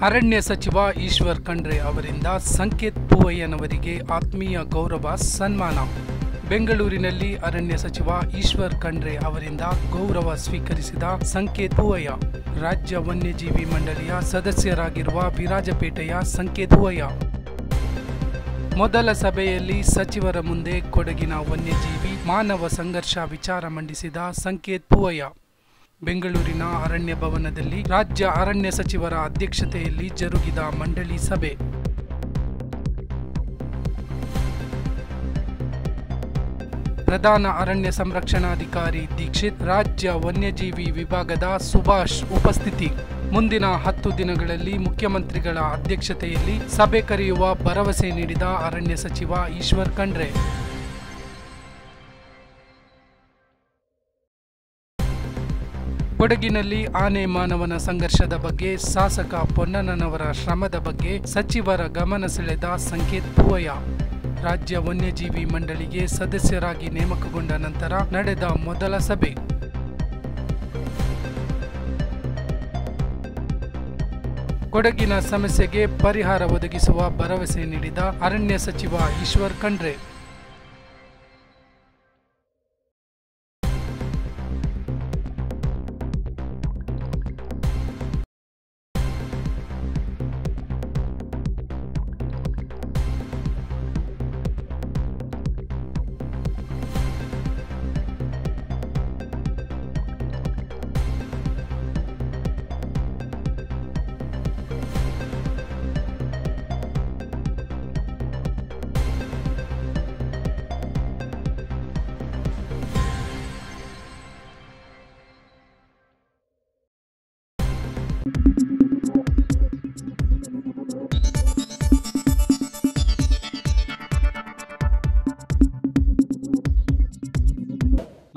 ಅರಣ್ಯ ಸಚಿವ ಈಶ್ವರ್ ಖಂಡ್ರೆ ಅವರಿಂದ ಸಂಕೇತ್ ಪೂವಯ್ಯನವರಿಗೆ ಆತ್ಮೀಯ ಗೌರವ ಸನ್ಮಾನ. ಬೆಂಗಳೂರಿನಲ್ಲಿ ಅರಣ್ಯ ಸಚಿವ ಈಶ್ವರ್ ಖಂಡ್ರೆ ಅವರಿಂದ ಗೌರವ ಸ್ವೀಕರಿಸಿದ ಸಂಕೇತ್ ಪೂವಯ್ಯ. ರಾಜ್ಯ ವನ್ಯಜೀವಿ ಮಂಡಳಿಯ ಸದಸ್ಯರಾಗಿರುವ ವಿರಾಜಪೇಟೆಯ ಸಂಕೇತ್ ಪೂವಯ್ಯ ಮೊದಲ ಸಭೆಯಲ್ಲಿ ಸಚಿವರ ಮುಂದೆ ಕೊಡಗಿನ ವನ್ಯಜೀವಿ ಮಾನವ ಸಂಘರ್ಷ ವಿಚಾರ ಮಂಡಿಸಿದ ಸಂಕೇತ್ ಪೂವಯ್ಯ. ಬೆಂಗಳೂರಿನ ಅರಣ್ಯ ಭವನದಲ್ಲಿ ರಾಜ್ಯ ಅರಣ್ಯ ಸಚಿವರ ಅಧ್ಯಕ್ಷತೆಯಲ್ಲಿ ಜರುಗಿದ ಮಂಡಳಿ ಸಭೆ. ಪ್ರಧಾನ ಅರಣ್ಯ ಸಂರಕ್ಷಣಾಧಿಕಾರಿ ದೀಕ್ಷಿತ್, ರಾಜ್ಯ ವನ್ಯಜೀವಿ ವಿಭಾಗದ ಸುಭಾಷ್ ಉಪಸ್ಥಿತಿ. ಮುಂದಿನ 10 ದಿನಗಳಲ್ಲಿ ಮುಖ್ಯಮಂತ್ರಿಗಳ ಅಧ್ಯಕ್ಷತೆಯಲ್ಲಿ ಸಭೆ ಕರೆಯುವ ಭರವಸೆ ನೀಡಿದ ಅರಣ್ಯ ಸಚಿವ ಈಶ್ವರ್ ಖಂಡ್ರೆ. ಕೊಡಗಿನಲ್ಲಿ ಆನೆ ಮಾನವನ ಸಂಘರ್ಷದ ಬಗ್ಗೆ, ಶಾಸಕ ಪೊನ್ನಣ್ಣನವರ ಶ್ರಮದ ಬಗ್ಗೆ ಸಚಿವರ ಗಮನ ಸೆಳೆದ ಸಂಕೇತ್ ಪೂವಯ್ಯ. ರಾಜ್ಯ ವನ್ಯಜೀವಿ ಮಂಡಳಿಗೆ ಸದಸ್ಯರಾಗಿ ನೇಮಕಗೊಂಡ ನಂತರ ನಡೆದ ಮೊದಲ ಸಭೆ. ಕೊಡಗಿನ ಸಮಸ್ಯೆಗೆ ಪರಿಹಾರ ಒದಗಿಸುವ ಭರವಸೆ ನೀಡಿದ ಅರಣ್ಯ ಸಚಿವ ಈಶ್ವರ್ ಖಂಡ್ರೆ.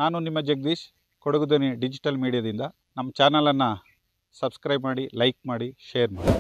ನಾನು ನಿಮ್ಮ ಜಗದೀಶ್, ಕೊಡಗು ಧ್ವನಿ ಡಿಜಿಟಲ್ ಮೀಡಿಯಾದಿಂದ. ನಮ್ಮ ಚಾನಲನ್ನು ಸಬ್ಸ್ಕ್ರೈಬ್ ಮಾಡಿ, ಲೈಕ್ ಮಾಡಿ, ಶೇರ್ ಮಾಡಿ.